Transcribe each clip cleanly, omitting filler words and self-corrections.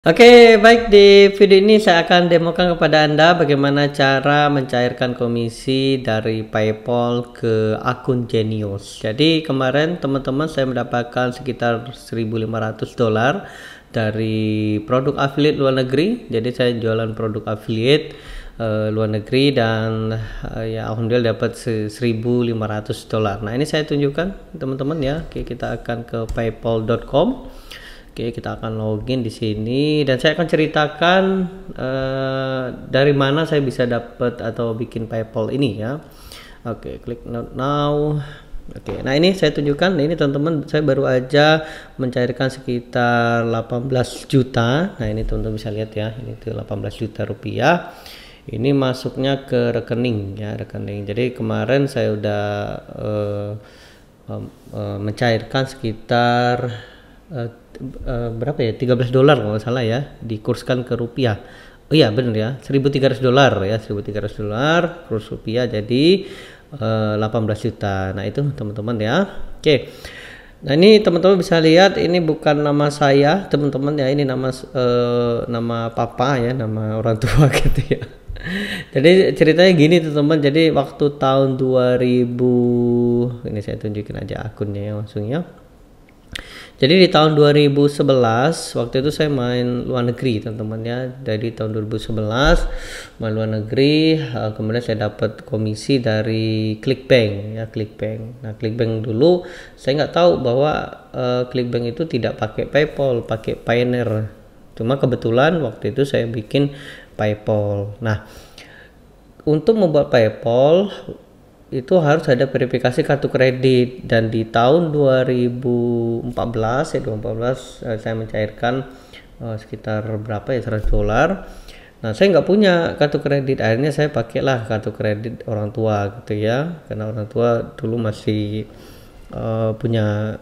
Oke, baik, di video ini saya akan demokan kepada Anda bagaimana cara mencairkan komisi dari PayPal ke akun Genius. Jadi kemarin teman-teman saya mendapatkan sekitar $1.500 dari produk affiliate luar negeri. Jadi saya jualan produk affiliate luar negeri dan ya alhamdulillah dapat $1.500. Nah, ini saya tunjukkan teman-teman ya. Oke, kita akan ke paypal.com. Oke, kita akan login di sini dan saya akan ceritakan dari mana saya bisa dapat atau bikin PayPal ini ya. Oke, klik not now. Oke, nah ini saya tunjukkan. Ini teman-teman, saya baru aja mencairkan sekitar 18 juta. Nah, ini teman-teman bisa lihat ya. Ini tuh 18 juta rupiah. Ini masuknya ke rekening ya, rekening. Jadi kemarin saya udah mencairkan sekitar berapa ya, $13 kalau nggak salah ya, dikurskan ke rupiah. Oh iya bener ya, $1.300 ya, $1.300 kurs rupiah jadi 18 juta. Nah itu teman-teman ya. Oke, nah ini teman-teman bisa lihat, ini bukan nama saya teman-teman ya, ini nama papa ya, nama orang tua gitu ya. Jadi ceritanya gini teman-teman, jadi waktu tahun 2000, ini saya tunjukin aja akunnya ya langsung ya. Jadi di tahun 2011 waktu itu saya main luar negeri teman-teman ya. Dari tahun 2011 main luar negeri, kemudian saya dapat komisi dari Clickbank ya, Clickbank. Nah, Clickbank dulu saya nggak tahu bahwa Clickbank itu tidak pakai PayPal, pakai Payoneer. Cuma kebetulan waktu itu saya bikin PayPal. Nah, untuk membuat PayPal itu harus ada verifikasi kartu kredit, dan di tahun 2014 saya mencairkan sekitar berapa ya, $100. Nah, saya nggak punya kartu kredit, akhirnya saya pakailah kartu kredit orang tua gitu ya, karena orang tua dulu masih punya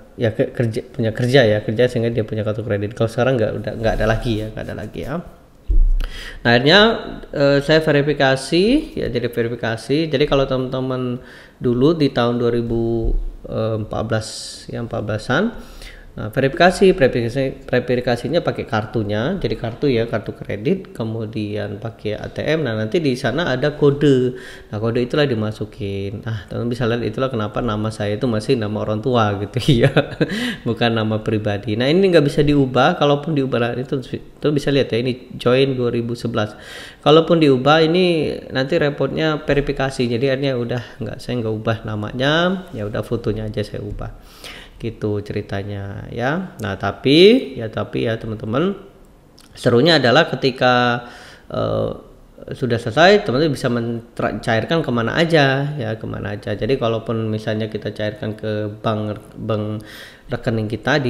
kerja sehingga dia punya kartu kredit. Kalau sekarang nggak ada lagi ya. Nah, akhirnya saya verifikasi ya, jadi verifikasi. Jadi kalau teman-teman dulu di tahun 2014 ya, 14-an, nah, verifikasinya pakai kartunya, jadi kartu kredit, kemudian pakai ATM. Nah, nanti di sana ada kode. Nah, kode itulah dimasukin. Nah, teman bisa lihat itulah kenapa nama saya itu masih nama orang tua gitu ya, bukan nama pribadi. Nah, ini nggak bisa diubah. Kalaupun diubah itu bisa lihat ya, ini join 2011. Kalaupun diubah ini nanti repotnya verifikasi. Jadi akhirnya saya nggak ubah namanya, ya udah fotonya aja saya ubah. Gitu ceritanya ya. Nah, tapi ya teman-teman, serunya adalah ketika sudah selesai, teman-teman bisa mencairkan kemana aja. Jadi kalaupun misalnya kita cairkan ke bank rekening kita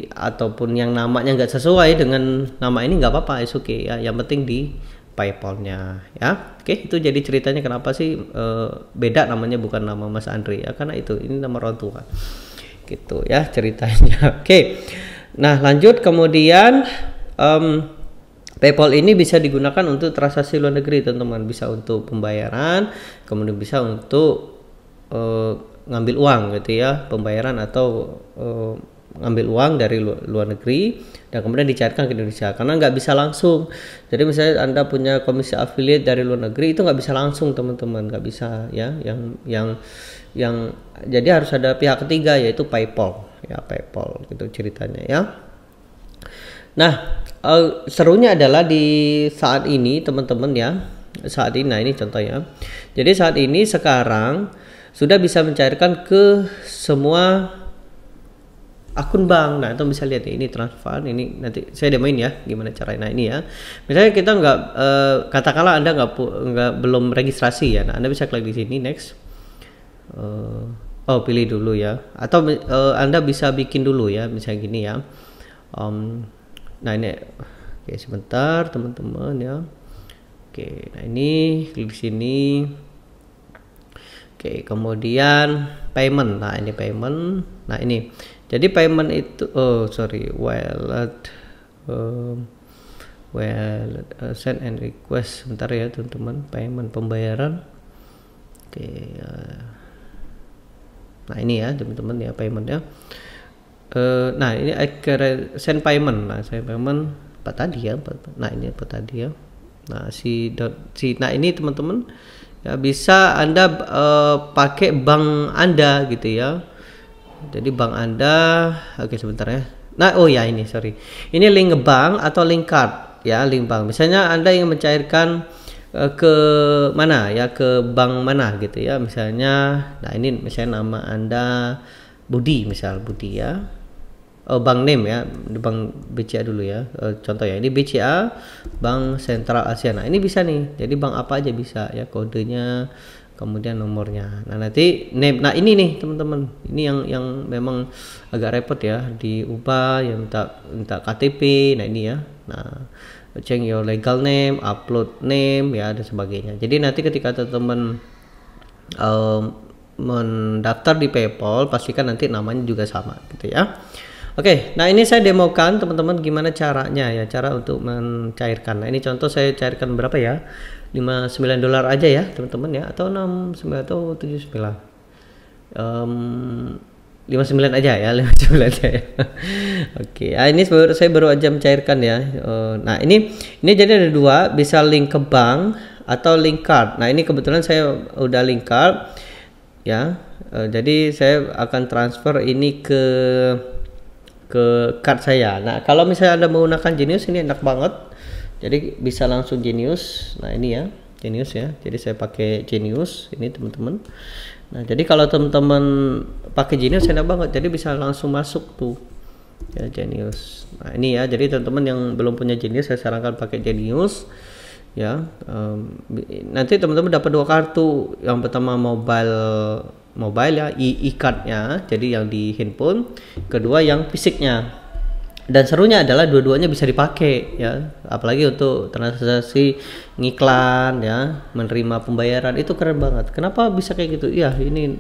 ataupun yang namanya nggak sesuai dengan nama ini, nggak apa-apa, is okay ya, yang penting di PayPal-nya ya. Oke, itu jadi ceritanya kenapa sih beda namanya, bukan nama Mas Andri ya, karena ini nama orang tua gitu ya ceritanya. Oke, nah lanjut, kemudian PayPal ini bisa digunakan untuk transaksi luar negeri teman-teman, bisa untuk pembayaran, kemudian bisa untuk ngambil uang gitu ya, pembayaran atau ngambil uang dari luar negeri dan kemudian dicairkan ke Indonesia, karena nggak bisa langsung. Jadi misalnya Anda punya komisi affiliate dari luar negeri, itu nggak bisa langsung teman-teman, nggak bisa ya, yang jadi harus ada pihak ketiga, yaitu PayPal ya, PayPal gitu ceritanya ya. Nah, serunya adalah di saat ini teman-teman ya, nah ini contohnya. Jadi saat ini sekarang sudah bisa mencairkan ke semua akun bank. Nah, itu bisa lihat ya, ini transfer, ini nanti saya demoin ya gimana caranya. Nah, ini ya, misalnya kita katakanlah Anda belum registrasi ya. Nah, Anda bisa klik di sini next. Pilih dulu ya, atau Anda bisa bikin dulu ya, misalnya gini ya. Nah, ini oke, sebentar teman-teman ya. Oke, nah ini klik di sini. Oke, kemudian payment. Nah, ini payment. Nah, ini jadi payment itu wallet send and request. Sebentar ya teman-teman, payment pembayaran. Oke, nah ini ya teman-teman ya, payment ya. Nah, ini send payment. Nah, send payment 4 tadi ya. Nah ini 4 tadi ya. Nah nah ini teman-teman ya, bisa Anda pakai bank Anda gitu ya. Jadi bank Anda, oke sebentar ya. Nah oh ya ini sorry, ini link bank atau link card ya, link bank. Misalnya Anda ingin mencairkan ke mana ya, ke bank mana gitu ya, misalnya. Nah ini misalnya nama Anda Budi, misal Budi ya. Bank name ya, bank BCA dulu ya. Contoh ya, ini BCA Bank Sentral Asia. Nah ini bisa nih, jadi bank apa aja bisa ya, kodenya kemudian nomornya. Nah nanti name, nah ini nih teman-teman, ini yang memang agak repot ya, diubah ya, minta KTP. Nah ini ya, nah change your legal name, upload name ya, dan sebagainya. Jadi nanti ketika teman-teman mendaftar di PayPal, pastikan nanti namanya juga sama gitu ya. Oke, nah ini saya demokan teman-teman gimana caranya ya, cara untuk mencairkan. Nah ini contoh saya cairkan berapa ya, $59 aja ya teman-teman ya, atau 69 atau 79, 59 aja ya, 59 aja ya. Oke, nah ini saya baru aja mencairkan ya. Nah ini jadi ada dua, bisa link ke bank atau link card. Nah ini kebetulan saya udah link card ya, jadi saya akan transfer ini ke card saya. Nah kalau misalnya Anda menggunakan Genius, ini enak banget, jadi bisa langsung Genius. Nah ini ya Genius ya, jadi saya pakai Genius ini teman-teman. Nah jadi kalau teman-teman pakai Genius enak banget, jadi bisa langsung masuk tuh ya Genius. Nah ini ya, jadi teman-teman yang belum punya Genius, saya sarankan pakai Genius ya. Nanti teman-teman dapat 2 kartu. Yang pertama mobile ya, e-cardnya, jadi yang di handphone. Kedua yang fisiknya. Dan serunya adalah dua-duanya bisa dipakai ya, apalagi untuk transaksi ngiklan ya, menerima pembayaran, itu keren banget. Kenapa bisa kayak gitu? Ya ini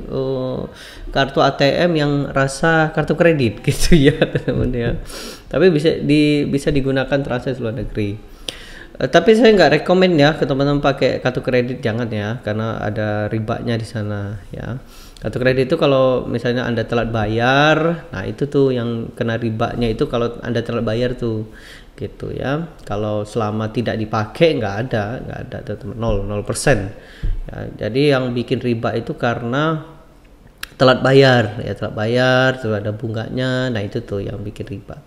kartu ATM yang rasa kartu kredit gitu ya teman-teman ya. Tapi bisa digunakan transaksi luar negeri. Tapi saya nggak rekomend ya ke teman-teman pakai kartu kredit, jangan ya, karena ada ribanya di sana ya. Kartu kredit itu kalau misalnya Anda telat bayar, nah itu tuh yang kena ribanya itu kalau Anda telat bayar tuh gitu ya. Kalau selama tidak dipakai nggak ada teman-teman, 0% ya. Jadi yang bikin riba itu karena telat bayar ya, terus ada bunganya. Nah itu tuh yang bikin riba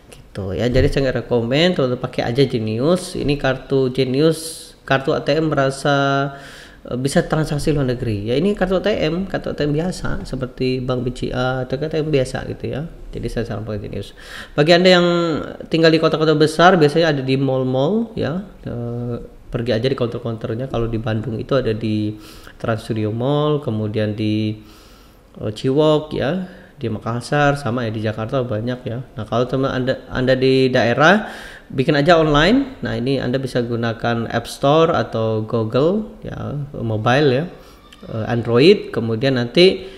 gitu ya. Jadi saya nggak rekomend, teman-teman pakai aja Genius. Ini kartu Genius, kartu ATM merasa bisa transaksi luar negeri ya. Ini kartu ATM biasa seperti Bank BCA atau ATM biasa gitu ya. Jadi saya saran pakai Genius. Bagi Anda yang tinggal di kota-kota besar, biasanya ada di mall-mall ya, pergi aja di counter-counternya. Kalau di Bandung itu ada di Trans Studio Mall, kemudian di Ciwok ya, di Makassar, sama ya di Jakarta banyak ya. Nah kalau teman anda di daerah, bikin aja online. Nah ini Anda bisa gunakan App Store atau Google ya, mobile ya, Android. Kemudian nanti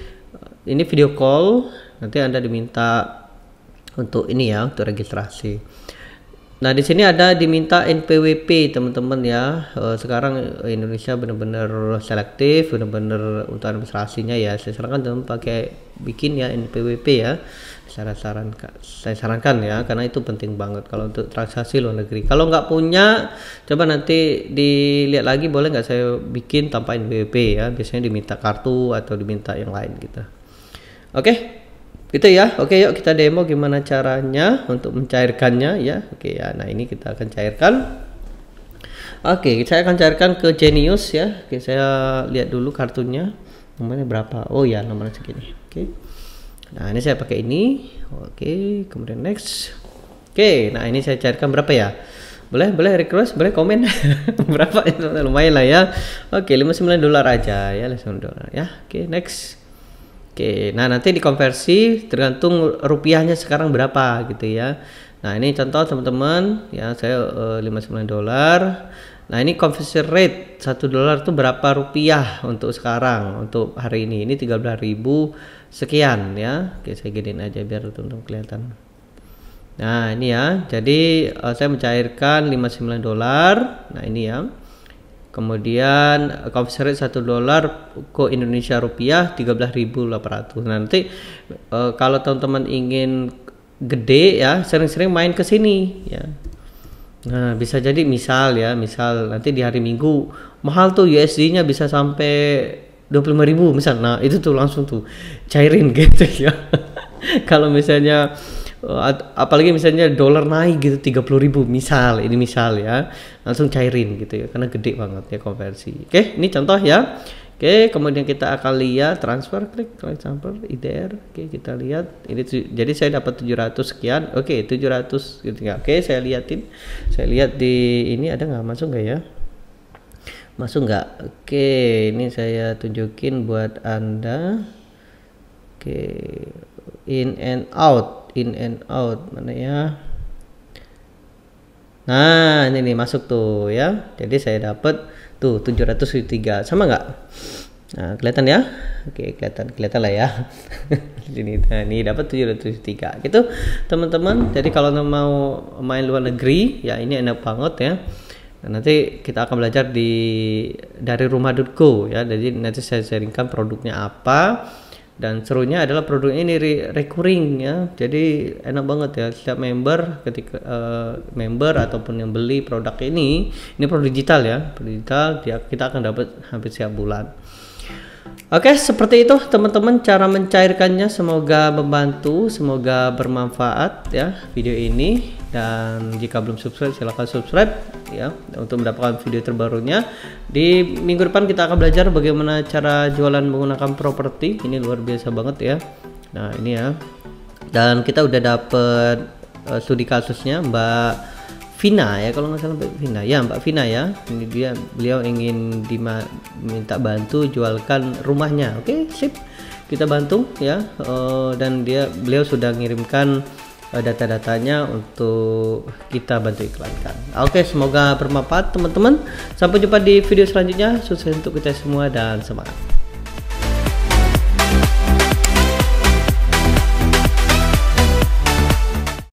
ini video call, nanti Anda diminta untuk ini ya, untuk registrasi. Nah di sini ada diminta NPWP teman-teman ya. Sekarang Indonesia benar-benar selektif, benar-benar untuk administrasinya ya. Saya sarankan teman pakai bikin ya NPWP ya. Saya sarankan ya, karena itu penting banget kalau untuk transaksi luar negeri. Kalau nggak punya, coba nanti dilihat lagi, boleh nggak saya bikin tanpa NPWP ya. Biasanya diminta kartu atau diminta yang lain gitu. Oke. Gitu ya. Oke, yuk kita demo gimana caranya untuk mencairkannya ya. Oke ya. Nah, ini kita akan cairkan. Oke, saya akan cairkan ke Genius ya. Oke, saya lihat dulu kartunya. Nomornya berapa? Oh ya, nomornya segini. Oke. Nah, ini saya pakai ini. Oke, kemudian next. Oke, nah ini saya cairkan berapa ya? Boleh request, boleh komen. Berapa itu? Lumayan lah ya. Oke, $59 aja ya, $59 ya. Oke, next. Oke, nah nanti dikonversi tergantung rupiahnya sekarang berapa gitu ya. Nah ini contoh teman-teman ya, saya $59. Nah ini conversion rate $1 itu berapa rupiah untuk sekarang, untuk hari ini 13.000 sekian ya. Oke, saya gedein aja biar teman-teman kelihatan. Nah ini ya, jadi saya mencairkan $59. Nah ini ya. Kemudian conversion rate $1 ke Indonesia rupiah 13.800. Nanti kalau teman-teman ingin gede ya, sering-sering main ke sini ya. Nah, bisa jadi misal ya, misal nanti di hari Minggu mahal tuh USD-nya bisa sampai 25.000 misal. Nah, itu tuh langsung tuh cairin gitu ya. Kalau misalnya apalagi misalnya dolar naik gitu 30.000 misal, ini misal ya, langsung cairin gitu ya, karena gede banget ya konversi. Oke, ini contoh ya. Oke, kemudian kita akan lihat transfer, klik transfer IDR. Oke, kita lihat ini jadi saya dapat 700 sekian. Oke, 700 gitu ya. Oke, saya liatin. Saya lihat di ini ada nggak, masuk nggak ya? Masuk nggak? Oke, ini saya tunjukin buat Anda. Oke, in and out mana ya? Nah, ini nih masuk tuh ya. Jadi saya dapat tuh 703, sama nggak? Nah, kelihatan ya? Oke, kelihatan lah ya. Ini dapat 703 gitu teman-teman. Jadi kalau mau main luar negeri ya, ini enak banget ya. Nah, nanti kita akan belajar dari rumah.co ya. Jadi nanti saya sharingkan produknya apa, dan serunya adalah produk ini recurring ya. Jadi enak banget ya, setiap member ketika member ataupun yang beli produk ini produk digital ya, produk digital kita akan dapat hampir setiap bulan. Oke, seperti itu teman-teman cara mencairkannya. Semoga membantu, semoga bermanfaat ya video ini. Dan jika belum subscribe, silahkan subscribe ya untuk mendapatkan video terbarunya. Di minggu depan kita akan belajar bagaimana cara jualan menggunakan properti. Ini luar biasa banget ya. Nah, ini ya. Dan kita udah dapet studi kasusnya Mbak Vina ya, kalau nggak salah Mbak Vina ya, Mbak Vina ya. Ini beliau ingin minta bantu jualkan rumahnya. Oke, sip, kita bantu ya. Dan beliau sudah ngirimkan data-datanya untuk kita bantu iklankan. Oke, semoga bermanfaat teman-teman. Sampai jumpa di video selanjutnya. Sukses untuk kita semua dan semangat.